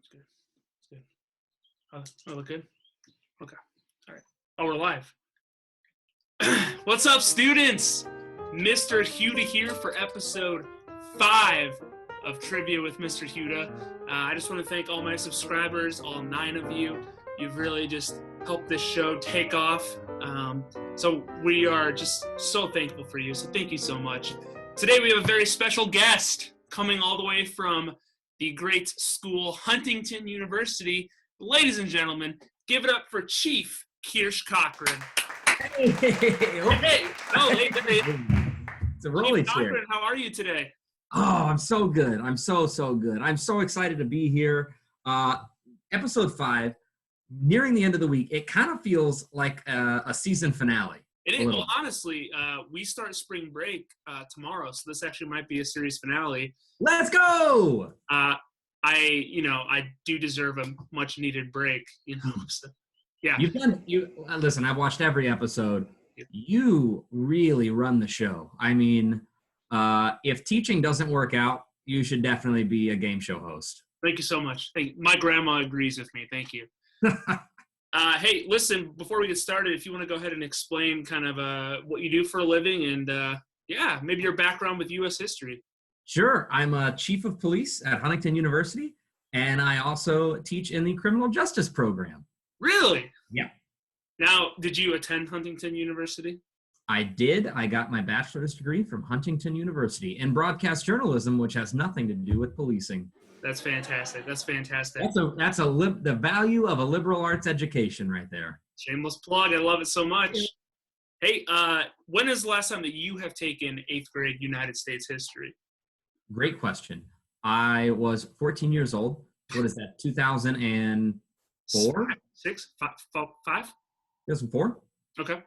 It's good. It's good. Oh, look good? Okay. All right. Oh, we're live. What's up, students? Mr. Huhta here for episode 5 of Trivia with Mr. Huhta. I just want to thank all my subscribers, all 9 of you. You've really just helped this show take off. So we are just so thankful for you. So thank you so much. Today we have a very special guest coming all the way from the great school, Huntington University. Ladies and gentlemen, give it up for Chief Kirsch Cochran. Hey. It's a rolling chair. Cochran, how are you today? Oh, I'm so good. I'm so good. I'm so excited to be here. Episode 5, nearing the end of the week. It kind of feels like a season finale. It is. Well, honestly, we start spring break tomorrow, so this actually might be a series finale. Let's go! I do deserve a much needed break, So, yeah. Listen, I've watched every episode. You really run the show. I mean, if teaching doesn't work out, you should definitely be a game show host. Thank you so much. My grandma agrees with me. Thank you. Hey, listen, before we get started, if you want to go ahead and explain kind of what you do for a living and, maybe your background with U.S. history. Sure. I'm a chief of police at Huntington University, and I also teach in the criminal justice program. Really? Yeah. Now, did you attend Huntington University? I did. I got my bachelor's degree from Huntington University in broadcast journalism, which has nothing to do with policing. That's fantastic. That's the value of a liberal arts education right there. Shameless plug. I love it so much. Hey, when is the last time that you have taken 8th grade United States history? Great question. I was 14 years old. What is that, 2004? 5? 2004? Okay.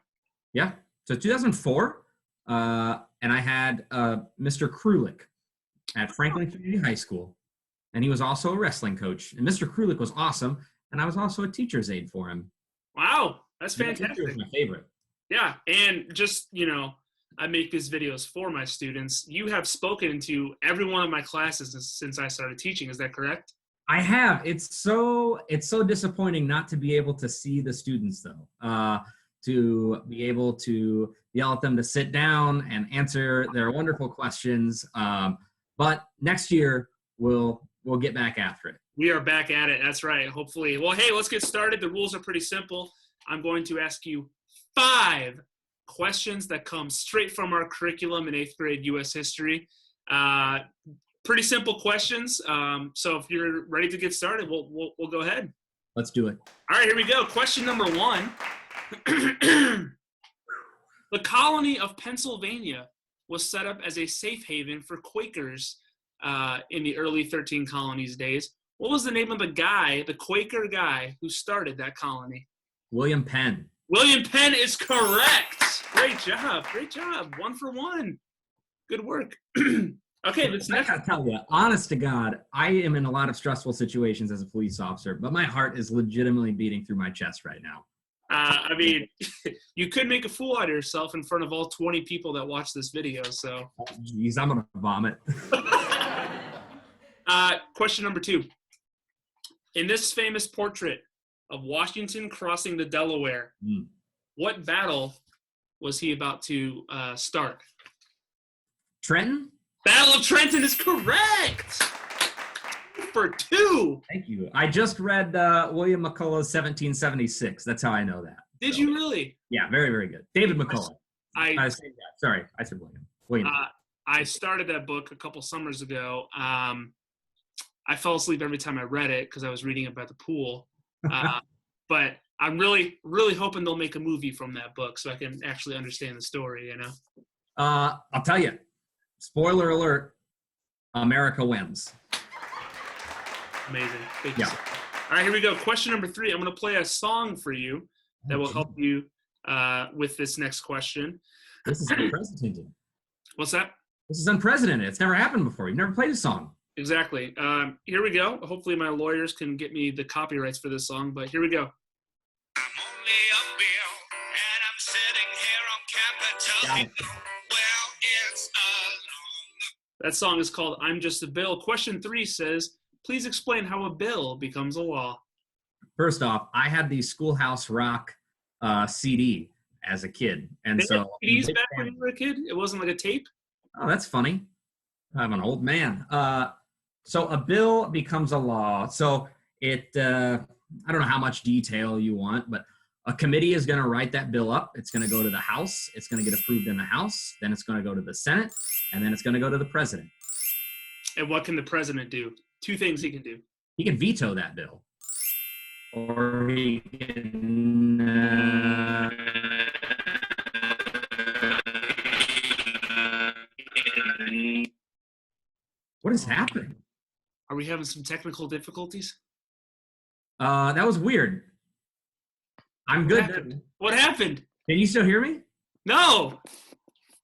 Yeah. So 2004, and I had Mr. Krulik at Franklin Community High School, and he was also a wrestling coach. And Mr. Krulik was awesome, and I was also a teacher's aide for him. Wow, that's fantastic. He was my favorite. Yeah, and just, I make these videos for my students. You have spoken to every one of my classes since I started teaching. Is that correct? I have. It's so disappointing not to be able to see the students, though. To be able to yell at them to sit down and answer their wonderful questions. But next year we'll get back after it. We are back at it. That's right. Hopefully. Well, hey, let's get started. The rules are pretty simple. I'm going to ask you 5 questions that come straight from our curriculum in 8th grade U.S. history. Pretty simple questions. So if you're ready to get started, we'll go ahead. Let's do it. All right, here we go. Question number 1. The colony of Pennsylvania was set up as a safe haven for Quakers in the early 13 colonies days. What was the name of the Quaker guy who started that colony? William Penn. William Penn is correct. Great job. 1 for 1. Good work. Okay, I gotta tell you, honest to God, I am in a lot of stressful situations as a police officer, but my heart is legitimately beating through my chest right now. You could make a fool out of yourself in front of all 20 people that watch this video, so. Jeez, I'm gonna vomit. Question number 2. In this famous portrait of Washington crossing the Delaware, what battle was he about to start? Trenton? Battle of Trenton is correct! For 2. Thank you. I just read William McCullough's 1776. That's how I know that. Did you really? Yeah, very, very good. David McCullough. I said that. Sorry, I said William. I started that book a couple summers ago. I fell asleep every time I read it because I was reading about the pool. But I'm really, really hoping they'll make a movie from that book so I can actually understand the story, I'll tell you. Spoiler alert. America wins. Amazing. Thank you. All right, here we go. Question number 3. I'm going to play a song for you that will help you with this next question. This is unprecedented. What's that? This is unprecedented. It's never happened before. You've never played a song. Exactly. Here we go. Hopefully my lawyers can get me the copyrights for this song, but here we go. I'm only a bill, and I'm sitting here on Capitol. Well, it's a long... That song is called I'm Just a Bill. Question 3 says, please explain how a bill becomes a law. First off, I had the Schoolhouse Rock CD as a kid, and They had so CDs back when you were a kid? It wasn't like a tape? oh, that's funny. I'm an old man. So a bill becomes a law. So it, I don't know how much detail you want, but a committee is going to write that bill up. It's going to go to the House. It's going to get approved in the House. Then it's going to go to the Senate, and then it's going to go to the president. And what can the president do? 2 things he can do. He can veto that bill, or he can. What is happening? Are we having some technical difficulties? That was weird. I'm good. What happened? Can you still hear me? No.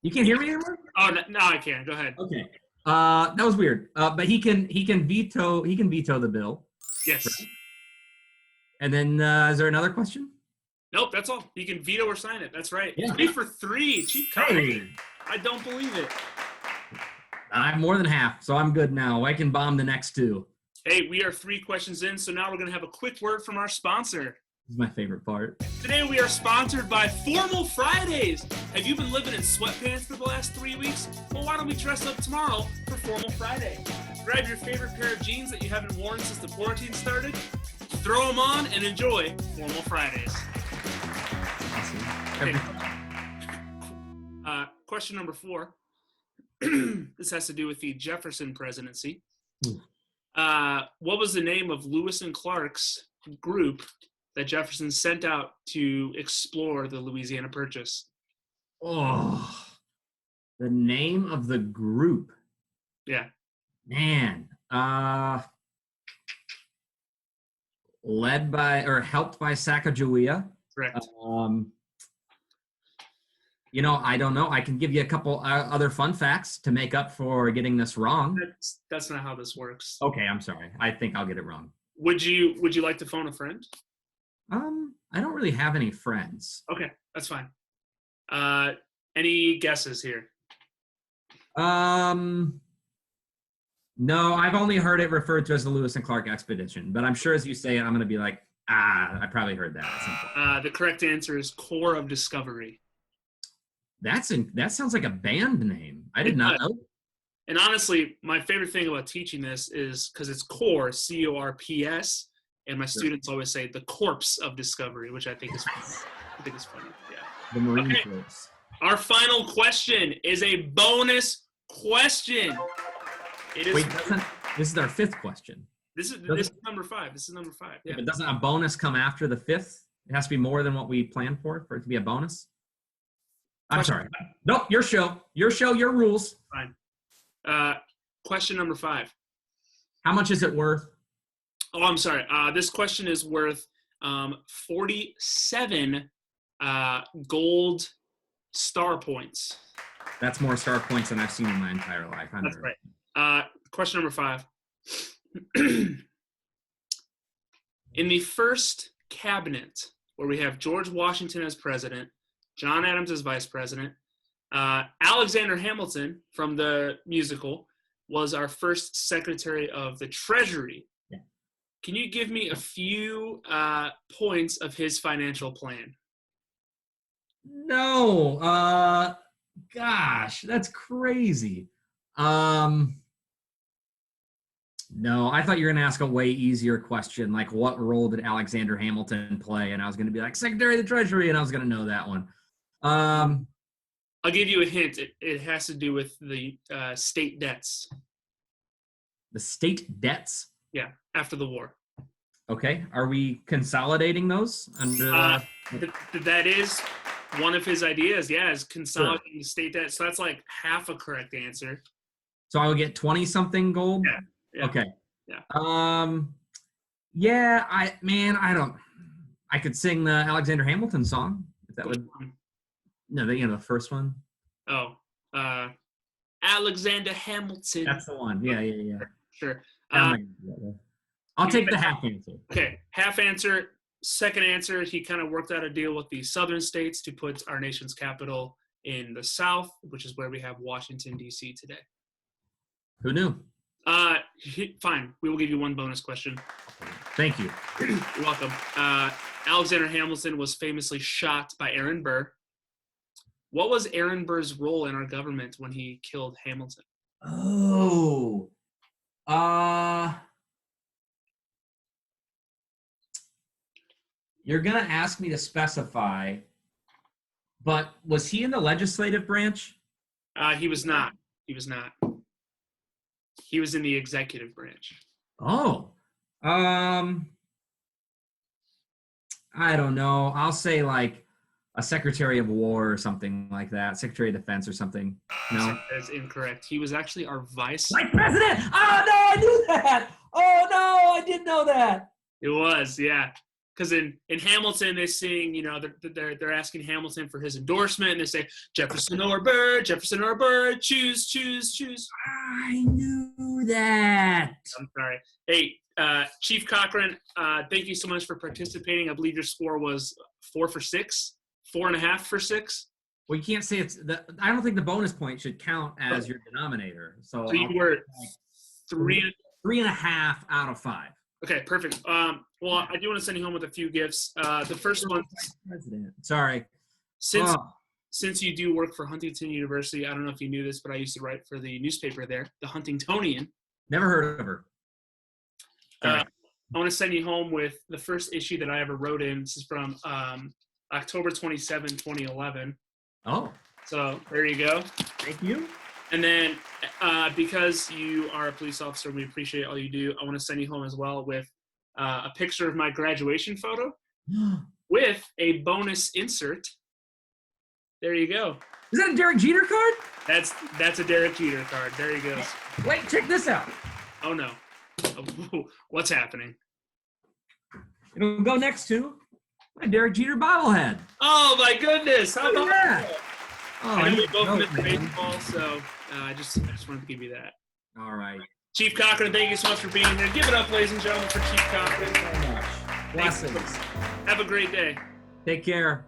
You can't hear me anymore? Oh, no, I can. Go ahead. Okay. That was weird. But he can veto the bill. Yes. Right? And then is there another question? Nope, that's all. He can veto or sign it. That's right. Yeah. 3 for 3. Cheap code. Hey. I don't believe it. I'm more than half, so I'm good now. I can bomb the next 2. Hey, we are 3 questions in, so now we're going to have a quick word from our sponsor. This is my favorite part. Today we are sponsored by Formal Fridays. Have you been living in sweatpants for the last 3 weeks? Well, why don't we dress up tomorrow for Formal Friday? Grab your favorite pair of jeans that you haven't worn since the quarantine started, throw them on, and enjoy Formal Fridays. Awesome. Okay. Question number 4. This has to do with the Jefferson presidency. What was the name of Lewis and Clark's group that Jefferson sent out to explore the Louisiana Purchase? Oh, the name of the group. Yeah. Man. Led by or helped by Sacagawea. Correct. I don't know. I can give you a couple other fun facts to make up for getting this wrong. That's not how this works. Okay, I'm sorry. I think I'll get it wrong. Would you like to phone a friend? I don't really have any friends. Okay, that's fine. Any guesses here? No, I've only heard it referred to as the Lewis and Clark expedition, but I'm sure as you say it, I'm going to be like, I probably heard that at some point. The correct answer is Corps of Discovery. That sounds like a band name. I did not know. And honestly, my favorite thing about teaching this is because it's Corps, C-O-R-P-S, and my students always say the Corpse of Discovery, which I think is funny. Yeah. The Marine Corps. Our final question is a bonus question. It is. Wait, this is our 5th question. This is number 5. This is number 5. Yeah. But doesn't a bonus come after the 5th? It has to be more than what we planned for it to be a bonus? I'm sorry. Nope, your show, your rules. Fine. Question number 5. How much is it worth? Oh, I'm sorry. This question is worth 47 gold star points. That's more star points than I've seen in my entire life. That's right. Question number 5. In the first cabinet, where we have George Washington as president, John Adams as vice president, Alexander Hamilton from the musical was our first secretary of the Treasury. Yeah. Can you give me a few points of his financial plan? No. Gosh, that's crazy. No, I thought you were going to ask a way easier question, like what role did Alexander Hamilton play? And I was going to be like, Secretary of the Treasury, and I was going to know that one. I'll give you a hint. It has to do with the state debts. The state debts? Yeah, after the war. Okay. Are we consolidating those? That is one of his ideas, yeah, is consolidating the state debt. So that's like half a correct answer. So I will get 20-something gold? Yeah. Okay. Yeah. Yeah, I could sing the Alexander Hamilton song. If that would. No, the first one. Oh, Alexander Hamilton. That's the one. Yeah. Sure. I'll take the half answer. Okay, half answer. Second answer, he kind of worked out a deal with the southern states to put our nation's capital in the South, which is where we have Washington, D.C. today. Who knew? Fine. We will give you one bonus question. Thank you. You're welcome. Alexander Hamilton was famously shot by Aaron Burr. What was Aaron Burr's role in our government when he killed Hamilton? Oh. You're going to ask me to specify, but was he in the legislative branch? He was not. He was not. He was in the executive branch. Oh. I don't know. I'll say like a Secretary of War or something like that. Secretary of Defense or something. No. That's incorrect. He was actually our vice president. Oh, no, I knew that. Oh, no, I didn't know that. It was, yeah. Because in Hamilton, they sing, they're asking Hamilton for his endorsement, and they say, Jefferson or Burr, choose, choose, choose. I knew that. I'm sorry. Hey, Chief Cochran, thank you so much for participating. I believe your score was 4 for 6, 4.5 for 6. Well, you can't say I don't think the bonus point should count as your denominator. So you were 3.5 out of 5. Okay, perfect. Well, I do want to send you home with a few gifts. The first one, President. Sorry. Since you do work for Huntington University, I don't know if you knew this, but I used to write for the newspaper there, the Huntingtonian. Never heard of her. I want to send you home with the first issue that I ever wrote in. This is from October 27, 2011. Oh. So there you go. Thank you. And then because you are a police officer, we appreciate all you do. I want to send you home as well with a picture of my graduation photo with a bonus insert. There you go. Is that a Derek Jeter card? That's a Derek Jeter card. There he goes. Wait, check this out. Oh, no. What's happening? It'll go next to my Derek Jeter bobblehead. Oh, my goodness. How about that? Oh, I know we both missed baseball, so I just wanted to give you that. All right. Chief Cochran, thank you so much for being here. Give it up, ladies and gentlemen, for Chief Cochran. Thank you so much. Blessings. Have a great day. Take care.